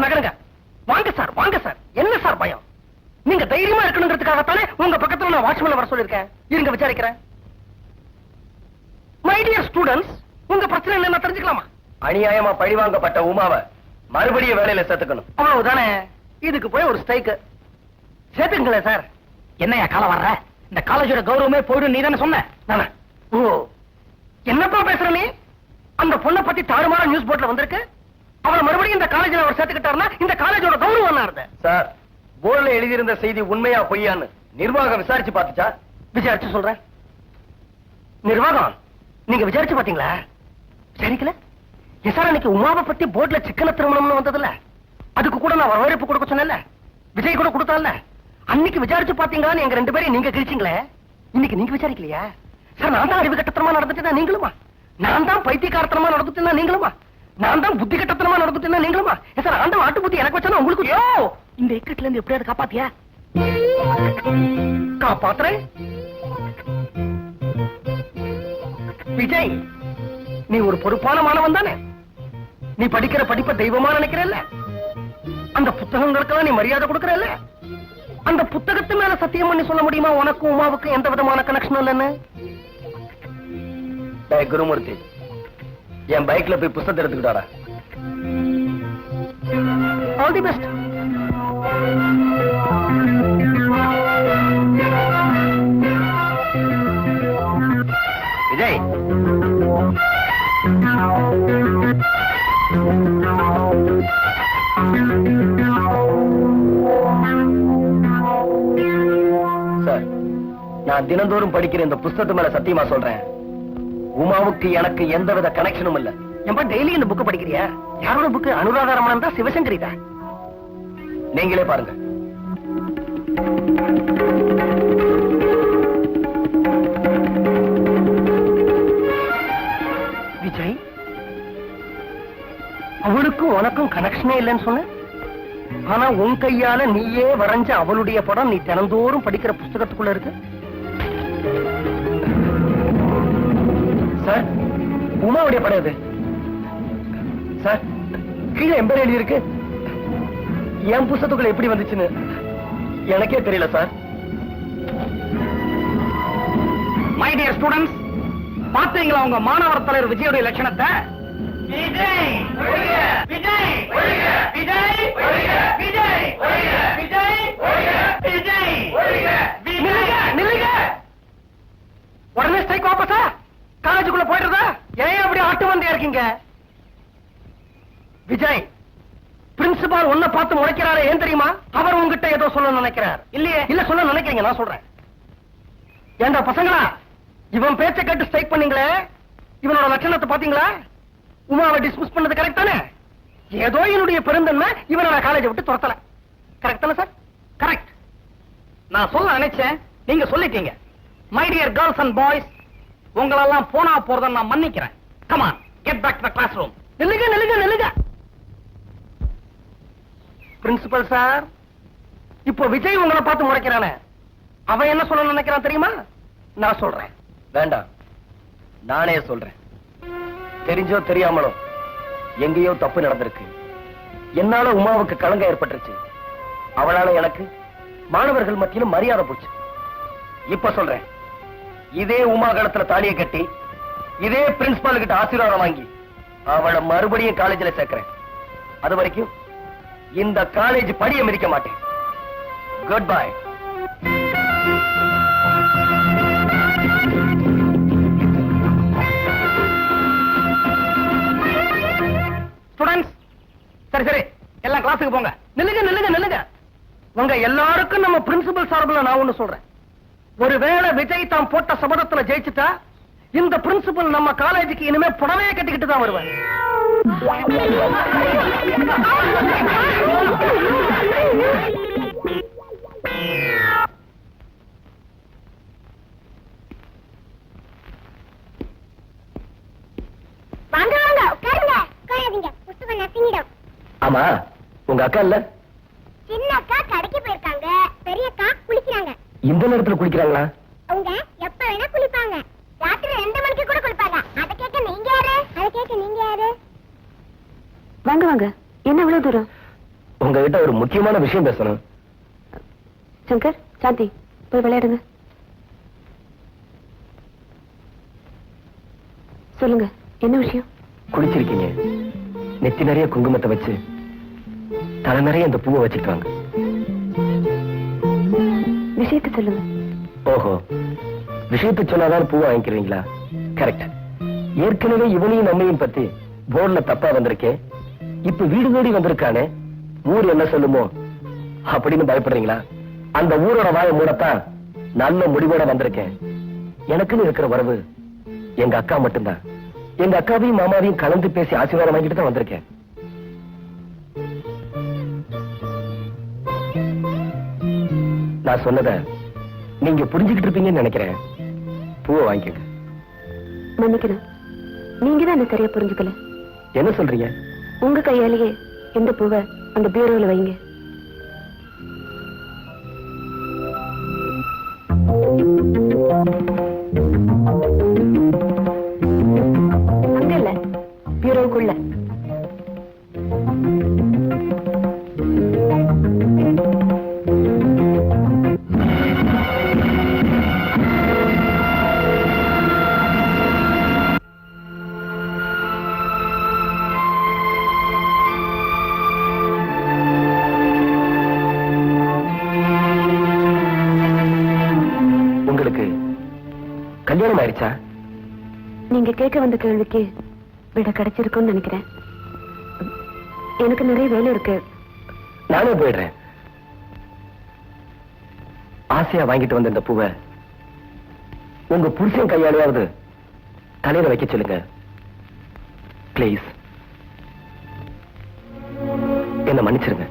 நகருங்க. வாங்க சார், வாங்க சார். என்ன சார் பயம்? நீங்க தைரியமா இருக்கணுங்கிறதுக்காகத்தானே உங்க பக்கத்துல நான் வாட்ச்மேன் வர சொல்லிருக்கேன். இருங்க விசாரிக்கிறேன். மை டியர் ஸ்டூடெண்ட்ஸ், உங்க பிரச்சனை என்ன தெரிஞ்சுக்கலாமா? அநியாயமா பழிவாங்கப்பட்ட உமாவை மறுபடியும் வேலையில சேர்த்துக்கணும். அவ்வளவுதானே. இதுக்கு போய் ஒரு ஸ்ட்ரைக் சேர்த்துங்களேன் சார். என்னையா காலம் வர்ற? இந்த காலேஜோட கௌரவமே போயிடும் நீ தானே சொன்ன. ஓ, என்னப்பா பேசுற நீ? அந்த பொண்ணை பத்தி தாறுமாறா நியூஸ் போர்ட்ல வந்திருக்கு. அவரை மறுபடியும் இந்த காலேஜ்ல அவர் சேர்த்துக்கிட்டாருன்னா இந்த காலேஜோட கௌரவம் என்ன இருந்த? சார், போர்டுல எழுதியிருந்த செய்தி உண்மையா பொய்யான்னு நிர்வாகம் விசாரிச்சு பார்த்துச்சா? விசாரிச்சு சொல்றேன். நிர்வாகம் நீங்க விசாரிச்சு பாத்தீங்களா? விசாரிக்கல? விசாரணைக்கு உமாவை பத்தி போர்ட்ல சிக்கன திருமணம்னு வந்ததுல அதுக்கு கூட நான் வரவேற்பு கொடுக்க சொன்னேன்ல. விஜய் கூட கொடுத்தால. அன்னைக்கு விசாரிச்சு பாத்தீங்களான்னு எங்க 2 பேரையும் நீங்க கிழிச்சிங்களே. இன்னைக்கு நீங்க விசாரிக்கலையா? சார், நான் தான் அறிவு கட்டத்தனமா நடந்துட்டேன்னா நீங்களுமா? நான் தான் பைத்தியக்காரத்தனமா நடந்துட்டேன்னா நீங்களுமா? நான் தான் புத்தி கட்டத்தனமா நடந்துட்டேன்னா நீங்களுமா? சார், ஆண்டவன் ஆட்டு புத்தி எனக்கு வச்சா உங்களுக்கு இந்த இக்கட்ல இருந்து எப்படியாவது காப்பாத்தியா? காப்பாத்துறேன். விஜய், நீ ஒரு பொறுப்பான மாணவன் தானே? நீ படிக்கிற படிப்பை தெய்வமா நினைக்கிறல்ல? அந்த புத்தகங்களுக்கெல்லாம் நீ மரியாதை கொடுக்கறல்ல? அந்த புத்தகத்து மேல சத்தியம் பண்ணி சொல்ல முடியுமா உனக்கும் உமாவுக்கும் எந்த விதமான கனெக்ஷன் இல்லைன்னு? குருமூர்த்தி, என் பைக்ல போய் புத்தகத்தை எடுத்துக்கிட்டாரா? All the best. Vijay, sir, நான் தினந்தோறும் படிக்கிற இந்த புத்தகத்து மேல சத்தியமா சொல்றேன், உமாவுக்கு எனக்கு எந்தவித கனெக்ஷனும் இல்ல. ஏன்பா டெய்லி இந்த புக் படிக்கிறியா? யாரோட புக்? அனுராதா ரமணன் தான், சிவசங்கரி தான். நீங்களே பாருங்க. விஜய், அவளுக்கும் உனக்கும் கனெக்ஷனே இல்லைன்னு சொன்ன. ஆனா உன் கையால நீயே வரைஞ்ச அவளுடைய படம் நீ தினந்தோறும் படிக்கிற புத்தகத்துக்குள்ள இருக்கு. சார், உமாவுடைய படம் இது. சார், கீழே எம்பேர் எழுதி இருக்கு. என் புத்தகத்துக்குள்ள எப்படி வந்துச்சுன்னு எனக்கே தெரியல சார். மை டியர் ஸ்டூடெண்ட்ஸ், பாத்தீங்களா உங்க மாணவர் தலைவர் விஜயோட லட்சணத்தை? விஜய் விஜய் விஜய் விஜய் விஜய், உடனே ஸ்ட்ரைக் வாபஸா? காலேஜுக்குள்ள போயிடுறதா? ஏன் அப்படி ஆட்டு வந்தே இருக்கீங்க? விஜய், பிரின்சிபால் உன்னை பார்த்து முறைக்கிறாரு, ஏன் தெரியுமா? அவர் உங்ககிட்ட ஏதோ சொல்ல நினைக்கிறார். இல்லையே? இல்ல, சொல்ல நினைக்கிறீங்க, நான் சொல்றேன். ஏண்டா பசங்களா, இவன் பேச்ச கேட்டு ஸ்ட்ரைக் பண்ணீங்களே, இவனோட லட்சணத்தை பாத்தீங்களா? உமாவை டிஸ்மிஸ் பண்ணது கரெக்ட் தானே? ஏதோ என்னுடைய பெருந்தன்மை இவனை நான் காலேஜை விட்டு துரத்தல. கரெக்ட் தானே சார்? கரெக்ட். நான் சொல்ல நினைச்சேன், நீங்க சொல்லிட்டீங்க. My dear girls and boys, உங்களெல்லாம் போனா போறத நான் மன்னிக்கிறேன். Come on, get back to the class room. நில்லுங்க நில்லுங்க நில்லுங்க. பிரின்சிபல் சார், இப்போ விஜய் உங்களை பார்த்து முறைக்கிறானே, அவன் என்ன சொல்ல நினைக்கிறான் தெரியுமா? நான் சொல்றேன். வேண்டாம், நானே சொல்றேன். தெரிஞ்சோ தெரியாமலோ எங்கேயோ தப்பு நடந்திருக்கு. என்னால உமாவுக்கு களங்கம் ஏற்பட்டுருச்சு. அவளால எனக்கு மாணவர்கள் மத்தியிலும் மரியாதை போச்சு. இப்ப சொல்றேன், இதே உமா கணத்துல தாலியை கட்டி இதே பிரின்சிபால் கிட்ட ஆசீர்வாதம் வாங்கி அவளை மறுபடியும் காலேஜ்ல சேர்க்கிறேன். அது வரைக்கும் இந்த காலேஜ் படியை மிதிக்க மாட்டேன். Good bye. ஸ்டூடண்ட்ஸ், சரி சரி, எல்லாம் கிளாஸுக்கு போங்க. நில்லுங்க நில்லுங்க நில்லுங்க. உங்க எல்லாருக்கும் நம்ம பிரின்சிபல் சார்பில் நான் ஒண்ணு சொல்றேன். ஒருவேளை விஜய் தான் போட்ட சபதத்துல ஜெயிச்சுட்டா இந்த பிரின்சிபல் நம்ம காலேஜுக்கு இனிமே புடவையே கட்டிக்கிட்டு தான் வருவேன். வாங்க வாங்க, உட்காருங்க. உட்காராதீங்க, புத்தகம் நசுங்கிடும். ஆமா, உங்க அக்கா இல்ல? சின்ன அக்கா கடைக்கு போயிருக்காங்க, பெரிய அக்கா குளிக்கிறாங்க. இந்த நேரத்துல குளிக்கிறாங்களா? அவங்க எப்ப வேணா குளிப்பாங்க. ராத்திரி 2 மணிக்கு கூட குளிப்பாங்க. அத கேட்க நீங்க யாரு? அத கேட்க நீங்க யாரு? வாங்க வாங்க, என்ன இவ்வளவு தூரம்? உங்ககிட்ட ஒரு முக்கியமான விஷயம் பேசணும். சங்கர், சாந்தி, போய் விளையாடுங்க. சொல்லுங்க, என்ன விஷயம்? குளிச்சிருக்கீங்க, நெத்தி நிறைய குங்குமத்தை வச்சு தலை நிறைய இந்த பூவை வச்சுட்டு வாங்க. விஷயத்தை சொல்லுங்க. ஓஹோ, விஷயத்தை சொன்னாதான் பூவை வாங்கிக்கிறீங்களா? கரெக்ட். ஏற்கனவே இவனையும் நம்மையும் பத்தி போர்டுல தப்பா வந்திருக்கேன். இப்ப வீடு தேடி வந்திருக்கானே, ஊர் என்ன சொல்லுமோ அப்படின்னு பயப்படுறீங்களா? அந்த ஊரோட வாயை மூடத்தான் நல்ல முடிவோட வந்திருக்கேன். எனக்குன்னு இருக்கிற உறவு எங்க அக்கா மட்டும்தான். எங்க அக்காவையும் மாமாவையும் கலந்து பேசி ஆசீர்வாதம் வாங்கிட்டு தான் வந்திருக்கேன். நான் சொன்னத நீங்க புரிஞ்சுக்கிட்டு இருப்பீங்கன்னு நினைக்கிறேன். பூவை வாங்கிக்கங்க. மன்னிக்கணும், நீங்க தான் என்ன சரியா புரிஞ்சுக்கல. என்ன சொல்றீங்க? உங்க கையாலேயே இந்த பூவை அந்த பீரோல வைங்க. அங்க இல்ல, பீரோவுக்குள்ள. உங்களுக்கு கல்யாணம் ஆயிடுச்சா? நீங்க கேட்க வந்த கேள்விக்கு விட கிடைச்சிருக்கும்னு நினைக்கிறேன். எனக்கு நிறைய வேலை இருக்கு. நானே போயிடுறேன். ஆசையா வாங்கிட்டு வந்த இந்த பூவை உங்க புருஷன் கையாலையாவது தலையில வைக்க சொல்லுங்க பிளீஸ். என்ன மன்னிச்சிருங்க.